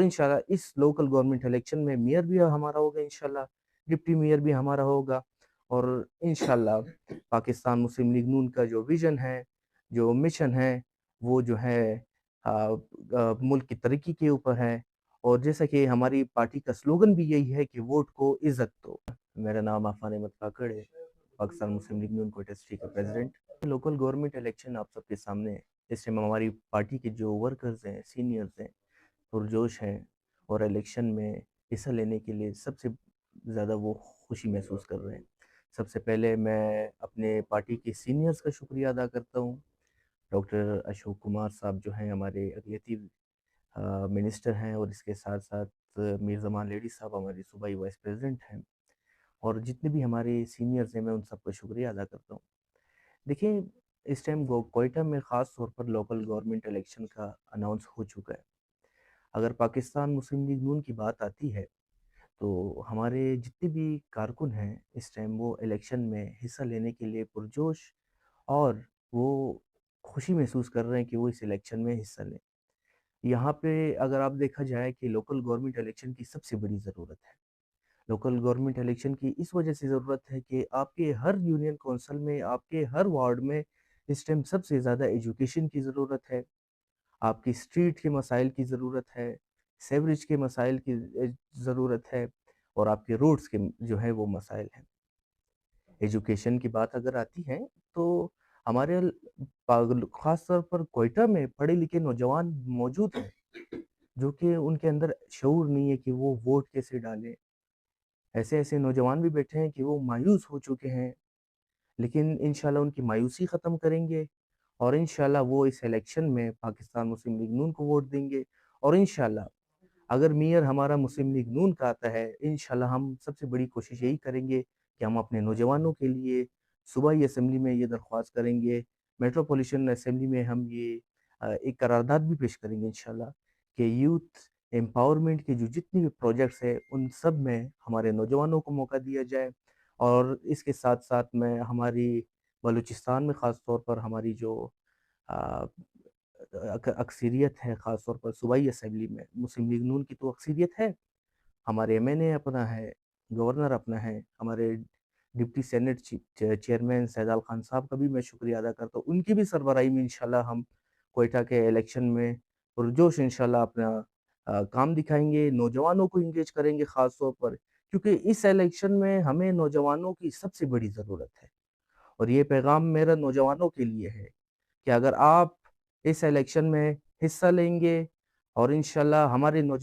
इंशाल्लाह इस local government election में मेयर भी हमारा होगा इंशाल्लाह, डिप्टी मेयर भी हमारा होगा। और इंशाल्लाह पाकिस्तान मुस्लिम लीग नून का जो विज़न है, जो मिशन है, वो जो है मुल्क की तरक्की के ऊपर है। और जैसा कि हमारी पार्टी का स्लोगन भी यही है कि वोट को इज़्ज़त दो। मेरा नाम आफ़ान अहमद काकड़ है, पाकिस्तान मुस्लिम लीग नून कोयटा डिस्ट्रिक्ट का प्रेज़िडेंट। लोकल गवर्नमेंट इलेक्शन आप सबके सामने है। इस टाइम हमारी पार्टी के जो वर्कर्स हैं, सीनियर्स हैं, पुरजोश हैं और इलेक्शन में हिस्सा लेने के लिए सबसे ज़्यादा वो खुशी महसूस कर रहे हैं। सबसे पहले मैं अपने पार्टी के सीनियर्स का शुक्रिया अदा करता हूँ। डॉक्टर अशोक कुमार साहब जो हैं हमारे अगलियती मिनिस्टर हैं, और इसके साथ-साथ मीर ज़मान लेडी साहब हमारी सूबाई वाइस प्रेज़िडेंट हैं, और जितने भी हमारे सीनियर्स हैं मैं उन सबका शुक्रिया अदा करता हूँ। देखिए, इस टाइम कोयटा में ख़ास तौर पर लोकल गवर्नमेंट इलेक्शन का अनाउंस हो चुका है। अगर पाकिस्तान मुस्लिम लीग नून की बात आती है, तो हमारे जितने भी कारकुन हैं इस टाइम वो इलेक्शन में हिस्सा लेने के लिए पुरजोश, और वो खुशी महसूस कर रहे हैं कि वो इस इलेक्शन में हिस्सा लें। यहाँ पे अगर आप देखा जाए कि लोकल गवर्नमेंट इलेक्शन की सबसे बड़ी ज़रूरत है। लोकल गवर्नमेंट इलेक्शन की इस वजह से ज़रूरत है कि आपके हर यूनियन काउंसिल में, आपके हर वार्ड में इस टाइम सबसे ज़्यादा एजुकेशन की ज़रूरत है, आपकी स्ट्रीट के मसाइल की ज़रूरत है, सीवरेज के मसाइल की ज़रूरत है, और आपके रोड्स के जो है वो मसाइल हैं। एजुकेशन की बात अगर आती है, तो हमारे ख़ास तौर पर कोयटा में पढ़े-लिखे नौजवान मौजूद हैं, जो कि उनके अंदर शऊर नहीं है कि वो वोट कैसे डालें। ऐसे-ऐसे नौजवान भी बैठे हैं कि वो मायूस हो चुके हैं, लेकिन इंशाल्लाह उनकी मायूसी ख़त्म करेंगे, और इंशाल्लाह वो इस इलेक्शन में पाकिस्तान मुस्लिम लीग नून को वोट देंगे। और इंशाल्लाह अगर मेयर हमारा मुस्लिम लीग नून का आता है, इंशाल्लाह हम सबसे बड़ी कोशिश यही करेंगे कि हम अपने नौजवानों के लिए सूबाई असेंबली में ये दरख्वास्त करेंगे, मेट्रोपॉलिटन असेंबली में हम ये एक करारदाद भी पेश करेंगे इंशाल्लाह कि यूथ एम्पावरमेंट के जो जितने भी प्रोजेक्ट्स हैं, उन सब में हमारे नौजवानों को मौका दिया जाए। और इसके साथ-साथ मैं हमारी बलूचिस्तान में ख़ास तौर पर हमारी जो अ, अक्सरियत है, ख़ास तौर पर सूबाई असेंबली में मुस्लिम लीग नून की तो अक्सरियत है, हमारे एमएनए अपना है, गवर्नर अपना है, हमारे डिप्टी सेनेट चेयरमैन सैदाल खान साहब का भी मैं शुक्रिया अदा करता हूँ। उनकी भी सरबराही में इंशाल्लाह हम कोयटा के इलेक्शन में पुरजोश इंशाल्लाह अपना काम दिखाएँगे, नौजवानों को एंगेज करेंगे ख़ास तौर पर, क्योंकि इस इलेक्शन में हमें नौजवानों की सबसे बड़ी ज़रूरत है। और ये पैगाम मेरा नौजवानों के लिए है कि अगर आप इस इलेक्शन में हिस्सा लेंगे, और इंशाल्लाह हमारे नौज